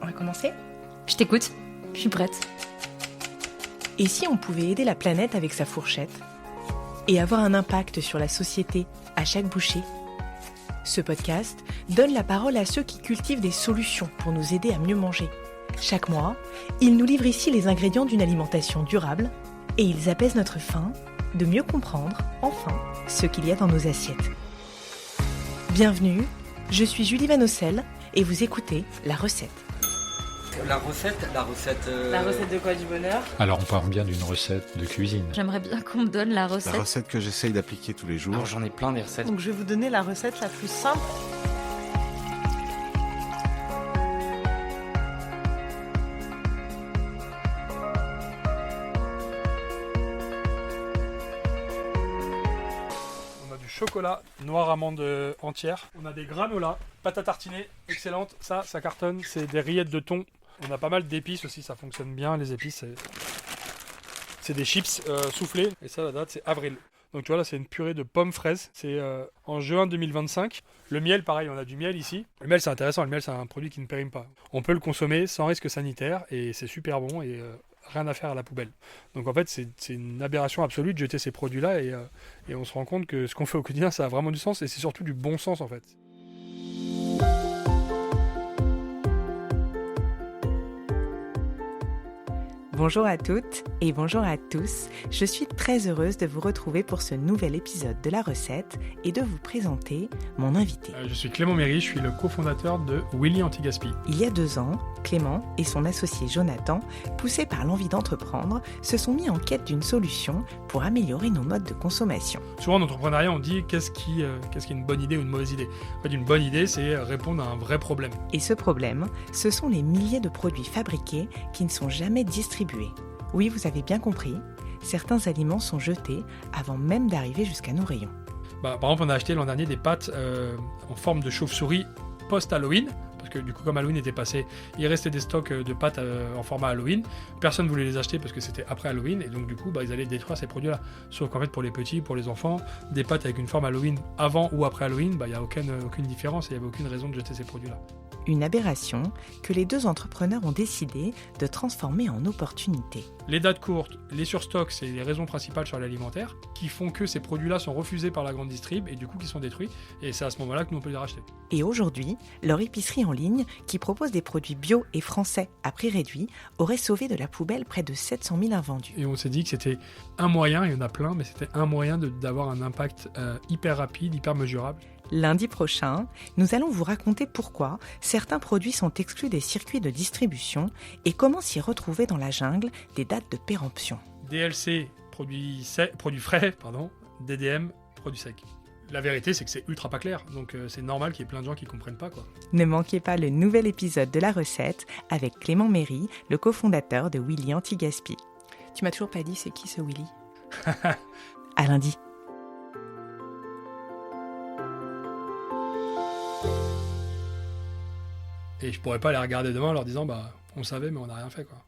On va commencer ? Je t'écoute, je suis prête. Et si on pouvait aider la planète avec sa fourchette et avoir un impact sur la société à chaque bouchée ? Ce podcast donne la parole à ceux qui cultivent des solutions pour nous aider à mieux manger. Chaque mois, ils nous livrent ici les ingrédients d'une alimentation durable et ils apaisent notre faim de mieux comprendre, enfin, ce qu'il y a dans nos assiettes. Bienvenue, je suis Julie Vanosel et vous écoutez La Recette. La recette La recette de quoi, du bonheur ? Alors on parle bien d'une recette de cuisine. J'aimerais bien qu'on me donne la recette. La recette que j'essaye d'appliquer tous les jours. Alors j'en ai plein des recettes. Donc je vais vous donner la recette la plus simple. On a du chocolat noir amande entière. On a des granolas, pâte à tartiner, excellente. Ça cartonne. C'est des rillettes de thon. On a pas mal d'épices aussi, ça fonctionne bien. Les épices, c'est des chips soufflés. Et ça, la date, c'est avril. Donc tu vois, là, c'est une purée de pommes fraises. C'est en juin 2025. Le miel, pareil, on a du miel ici. Le miel, c'est intéressant. Le miel, c'est un produit qui ne périme pas. On peut le consommer sans risque sanitaire et c'est super bon et rien à faire à la poubelle. Donc en fait, c'est une aberration absolue de jeter ces produits-là et on se rend compte que ce qu'on fait au quotidien, ça a vraiment du sens et c'est surtout du bon sens en fait. Bonjour à toutes et bonjour à tous. Je suis très heureuse de vous retrouver pour ce nouvel épisode de La Recette et de vous présenter mon invité. Je suis Clément Méry, je suis le cofondateur de Willy Anti-Gaspi. Il y a 2 ans, Clément et son associé Jonathan, poussés par l'envie d'entreprendre, se sont mis en quête d'une solution pour améliorer nos modes de consommation. Souvent en entrepreneuriat, on dit qu'est-ce qui est une bonne idée ou une mauvaise idée. En fait, une bonne idée, c'est répondre à un vrai problème. Et ce problème, ce sont les milliers de produits fabriqués qui ne sont jamais distribués. Oui, vous avez bien compris, certains aliments sont jetés avant même d'arriver jusqu'à nos rayons. Par exemple, on a acheté l'an dernier des pâtes en forme de chauve-souris post-Halloween. Parce que du coup, comme Halloween était passé, il restait des stocks de pâtes en format Halloween. Personne ne voulait les acheter parce que c'était après Halloween. Et donc du coup, ils allaient détruire ces produits-là. Sauf qu'en fait, pour les petits, pour les enfants, des pâtes avec une forme Halloween avant ou après Halloween, il n'y a aucune différence et il n'y avait aucune raison de jeter ces produits-là. Une aberration que les 2 entrepreneurs ont décidé de transformer en opportunité. Les dates courtes, les surstocks, c'est les raisons principales sur l'alimentaire qui font que ces produits-là sont refusés par la grande distrib et du coup qui sont détruits. Et c'est à ce moment-là que nous on peut les racheter. Et aujourd'hui, leur épicerie en ligne, qui propose des produits bio et français à prix réduit, aurait sauvé de la poubelle près de 700 000 invendus. Et on s'est dit que c'était un moyen, il y en a plein, mais c'était un moyen d'avoir un impact hyper rapide, hyper mesurable. Lundi prochain, nous allons vous raconter pourquoi certains produits sont exclus des circuits de distribution et comment s'y retrouver dans la jungle des dates de péremption. DLC, produits frais, DDM, produits secs. La vérité, c'est que c'est ultra pas clair, donc c'est normal qu'il y ait plein de gens qui comprennent pas, quoi. Ne manquez pas le nouvel épisode de La Recette avec Clément Méry, le cofondateur de Willy Anti-Gaspi. Tu m'as toujours pas dit c'est qui ce Willy ? À lundi. Et je pourrais pas les regarder demain en leur disant on savait mais on n'a rien fait, quoi.